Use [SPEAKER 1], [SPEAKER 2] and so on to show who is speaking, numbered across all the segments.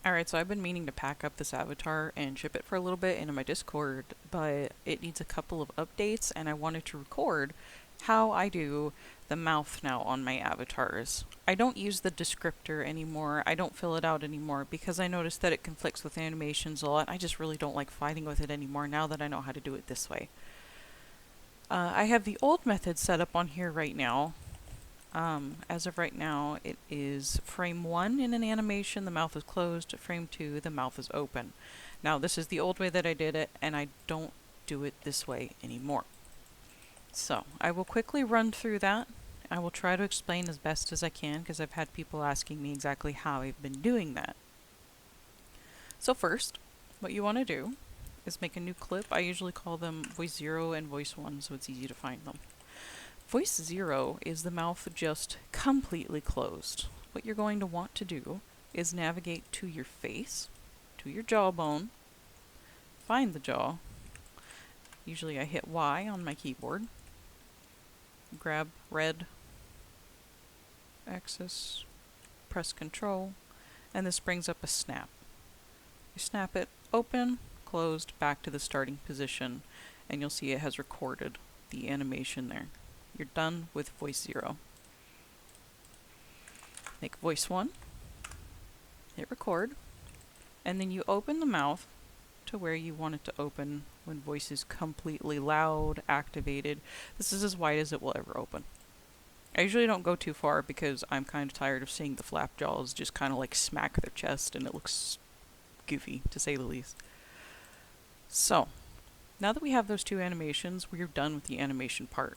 [SPEAKER 1] Alright, so I've been meaning to pack up this avatar and ship it for a little bit into my Discord, but it needs a couple of updates and I wanted to record how I do the mouth now on my avatars. I don't use the descriptor anymore, I don't fill it out anymore because I noticed that it conflicts with animations a lot. I just really don't like fighting with it anymore now that I know how to do it this way. I have the old method set up on here right now. As of right now, it is frame 1 in an animation, the mouth is closed, frame 2, the mouth is open. Now, this is the old way that I did it, and I don't do it this way anymore. So, I will quickly run through that. I will try to explain as best as I can, because I've had people asking me exactly how I've been doing that. So first, what you want to do is make a new clip. I usually call them voice 0 and voice 1, so it's easy to find them. Voice 0 is the mouth just completely closed. What you're going to want to do is navigate to your face, to your jawbone, find the jaw. Usually I hit Y on my keyboard, grab red axis, press Control, and this brings up a snap. You snap it open, closed, back to the starting position, and you'll see it has recorded the animation there. You're done with voice 0. Make voice 1, hit record, and then you open the mouth to where you want it to open when voice is completely loud, activated. This is as wide as it will ever open. I usually don't go too far because I'm kind of tired of seeing the flap jaws just kind of like smack their chest and it looks goofy to say the least. So, now that we have those two animations, we're done with the animation part.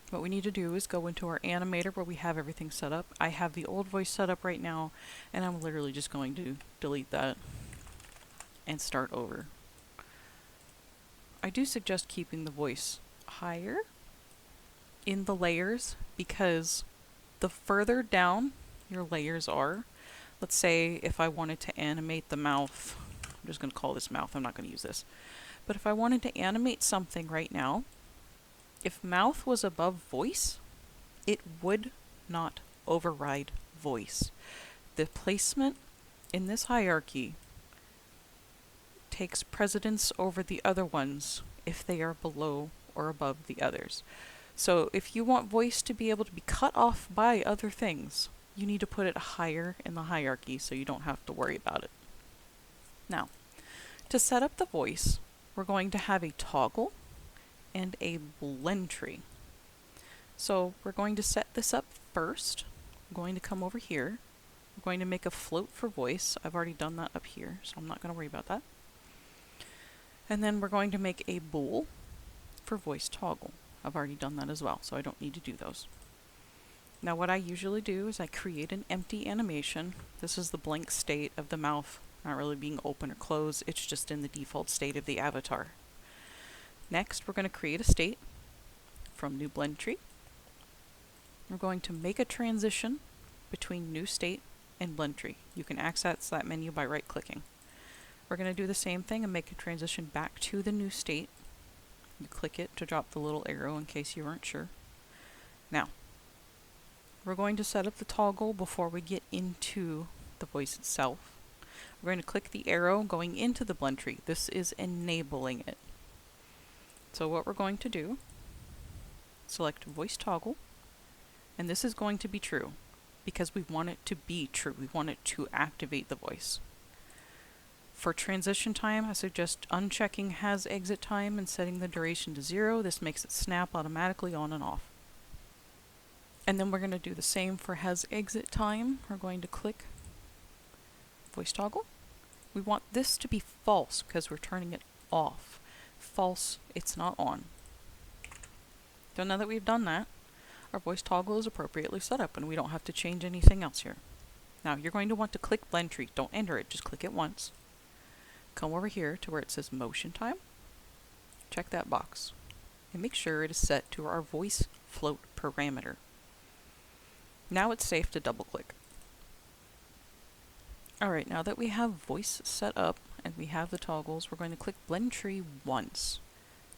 [SPEAKER 1] What we need to do is go into our animator where we have everything set up. I have the old voice set up right now, and I'm literally just going to delete that and start over. I do suggest keeping the voice higher in the layers because the further down your layers are, let's say if I wanted to animate the mouth, I'm just going to call this mouth, I'm not going to use this, but if I wanted to animate something right now, if mouth was above voice, it would not override voice. The placement in this hierarchy takes precedence over the other ones if they are below or above the others. So if you want voice to be able to be cut off by other things, you need to put it higher in the hierarchy so you don't have to worry about it. Now, to set up the voice, we're going to have a toggle and a blend tree. So we're going to set this up first. I'm going to come over here. We're going to make a float for voice. I've already done that up here, so I'm not going to worry about that. And then we're going to make a bool for voice toggle. I've already done that as well, so I don't need to do those. Now what I usually do is I create an empty animation. This is the blank state of the mouth, not really being open or closed. It's just in the default state of the avatar. Next, we're going to create a state from new blend tree. We're going to make a transition between new state and blend tree. You can access that menu by right clicking. We're going to do the same thing and make a transition back to the new state. You click it to drop the little arrow in case you weren't sure. Now, we're going to set up the toggle before we get into the voice itself. We're going to click the arrow going into the blend tree. This is enabling it. So what we're going to do, select voice toggle, and this is going to be true because we want it to be true. We want it to activate the voice. For transition time, I suggest unchecking has exit time and setting the duration to 0. This makes it snap automatically on and off. And then we're going to do the same for has exit time. We're going to click voice toggle. We want this to be false because we're turning it off. False, it's not on. So now that we've done that, our voice toggle is appropriately set up and we don't have to change anything else here. Now you're going to want to click blend tree. Don't enter it, just click it once. Come over here to where it says motion time. Check that box and make sure it is set to our voice float parameter. Now it's safe to double click. Alright, now that we have voice set up and we have the toggles, we're going to click blend tree once.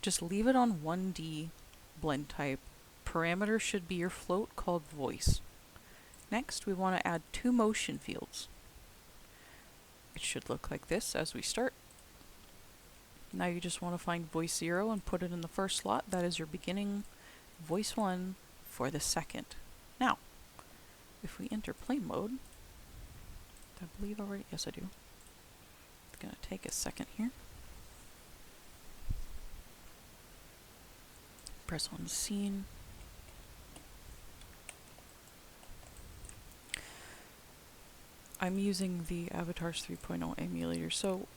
[SPEAKER 1] Just leave it on 1D blend type. Parameter should be your float called voice. Next, we want to add two motion fields. should look like this as we start. Now you just want to find voice 0 and put it in the first slot. That is your beginning voice 1 for the second. Now, if we enter play mode, I believe already, yes I do. It's going to take a second here. Press on scene. I'm using the Avatars 3.0 emulator, so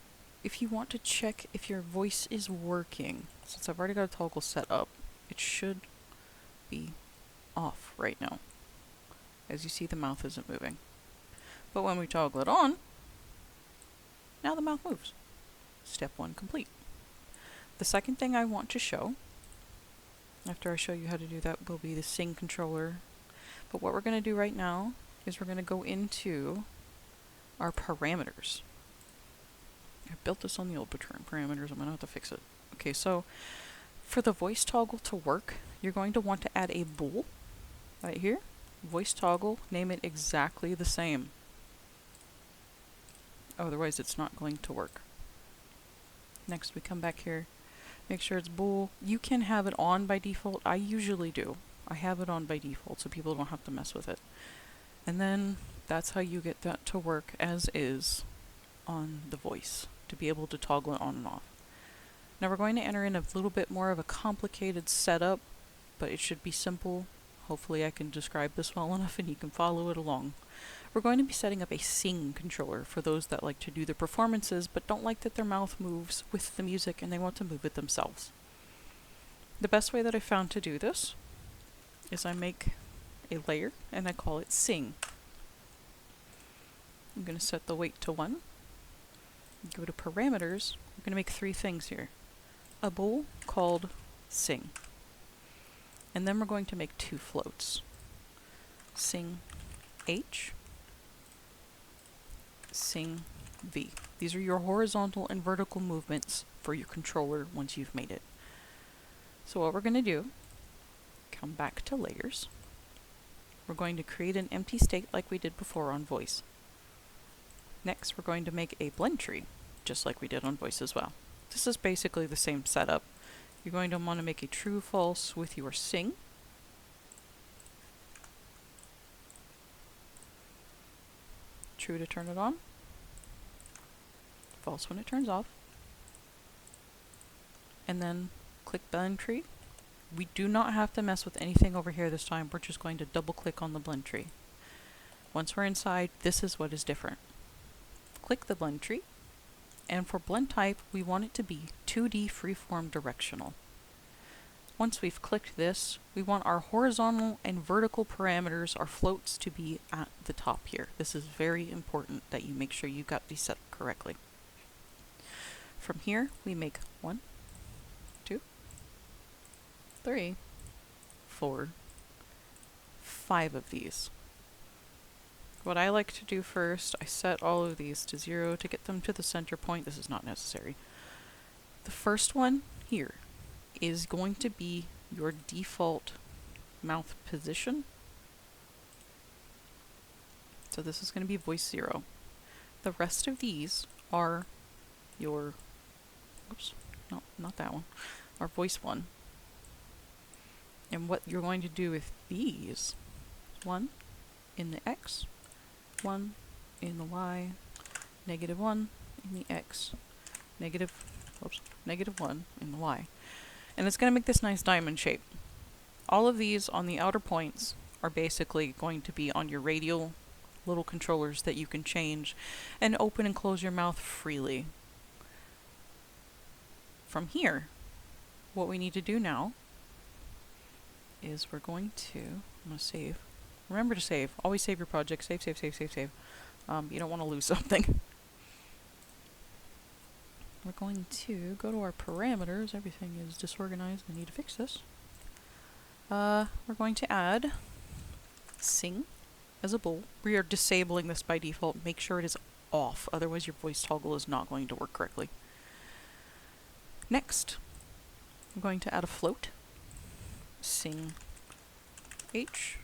[SPEAKER 1] if you want to check if your voice is working, since I've already got a toggle set up, it should be off right now. As you see, the mouth isn't moving. But when we toggle it on, now the mouth moves. Step 1 complete. The second thing I want to show, after I show you how to do that, will be the sing controller. But what we're going to do right now is we're going to go into our parameters. I built this on the old parameters. I'm going to have to fix it. Okay, so for the voice toggle to work, you're going to want to add a bool right here. Voice toggle, name it exactly the same. Otherwise it's not going to work. Next we come back here, make sure it's bool. You can have it on by default. I usually do. I have it on by default so people don't have to mess with it. And then that's how you get that to work as is on the voice, to be able to toggle it on and off. Now we're going to enter in a little bit more of a complicated setup, but it should be simple. Hopefully I can describe this well enough and you can follow it along. We're going to be setting up a sing controller for those that like to do the performances but don't like that their mouth moves with the music and they want to move it themselves. The best way that I found to do this is I make a layer and I call it sing. I'm going to set the weight to 1. Go to parameters. I'm going to make 3 things here. A bool called sing. And then we're going to make 2 floats. Sing H, sing V. These are your horizontal and vertical movements for your controller once you've made it. So what we're going to do, come back to layers. We're going to create an empty state like we did before on voice. Next, we're going to make a blend tree, just like we did on voice as well. This is basically the same setup. You're going to want to make a true false with your sing. True to turn it on. False when it turns off. And then click blend tree. We do not have to mess with anything over here this time. We're just going to double click on the blend tree. Once we're inside, this is what is different. Click the blend tree. And for blend type, we want it to be 2D freeform directional. Once we've clicked this, we want our horizontal and vertical parameters, our floats, to be at the top here. This is very important that you make sure you got these set up correctly. From here, we make 1, 2, 3, 4, 5 of these. What I like to do first, I set all of these to 0 to get them to the center point. This is not necessary. The first one here is going to be your default mouth position. So this is going to be voice 0. The rest of these are your, oops, no, not that one, our voice 1. And what you're going to do with these, 1 in the X, 1 in the Y, -1 in the X, -1 in the Y. And it's going to make this nice diamond shape. All of these on the outer points are basically going to be on your radial little controllers that you can change and open and close your mouth freely. From here, what we need to do now is we're going to, I'm going to save. Remember to save. Always save your project. Save, save, save, save, save. You don't want to lose something. We're going to go to our parameters. Everything is disorganized. I need to fix this. We're going to add sing as a bool. We are disabling this by default. Make sure it is off. Otherwise your voice toggle is not going to work correctly. Next, I'm going to add a float. Sing H.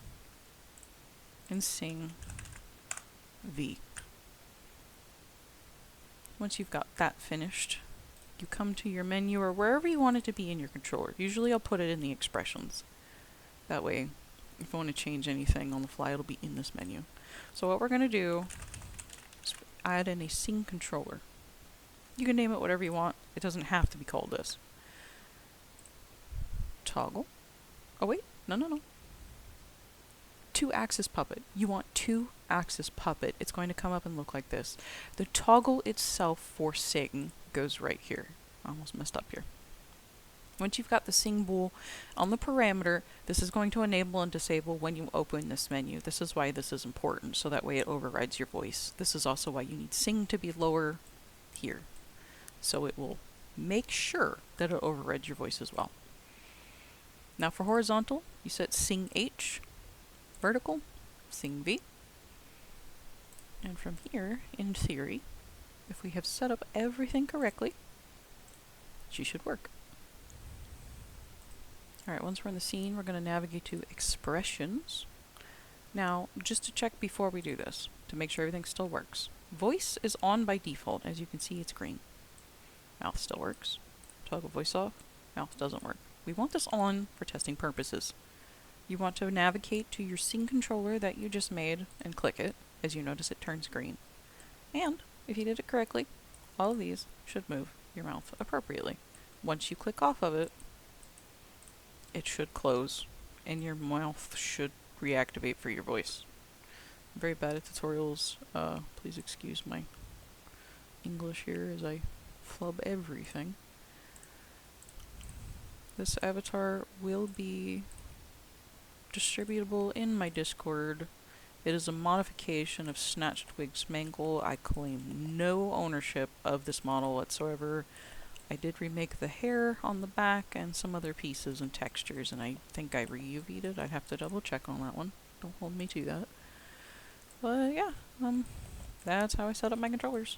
[SPEAKER 1] And sing V. once you've got that finished, you come to your menu or wherever you want it to be in your controller. Usually I'll put it in the expressions. That way, if I want to change anything on the fly, it'll be in this menu. So what we're going to do is add in a Sing controller. You can name it whatever you want. It doesn't have to be called this. Toggle. Oh wait, no. 2-axis puppet. You want 2-axis puppet. It's going to come up and look like this. The toggle itself for Sing goes right here. I almost messed up here. Once you've got the Sing bool on the parameter, this is going to enable and disable when you open this menu. This is why this is important, so that way it overrides your voice. This is also why you need Sing to be lower here. So it will make sure that it overrides your voice as well. Now for horizontal, you set Sing H, vertical, Sing V. And from here, in theory, if we have set up everything correctly, she should work. Alright, once we're in the scene, we're going to navigate to expressions. Now, just to check before we do this, to make sure everything still works. Voice is on by default. As you can see, it's green. Mouth still works. Toggle voice off. Mouth doesn't work. We want this on for testing purposes. You want to navigate to your Sing controller that you just made and click it. As you notice, it turns green. And, if you did it correctly, all of these should move your mouth appropriately. Once you click off of it, it should close, and your mouth should reactivate for your voice. I'm very bad at tutorials. Please excuse my English here as I flub everything. This avatar will be distributable in my Discord. It is a modification of Snatched Wig's Mangle. I claim no ownership of this model whatsoever. I did remake the hair on the back and some other pieces and textures, and I think I re-UV'd it. I'd have to double check on that one. Don't hold me to that. But yeah, that's how I set up my controllers.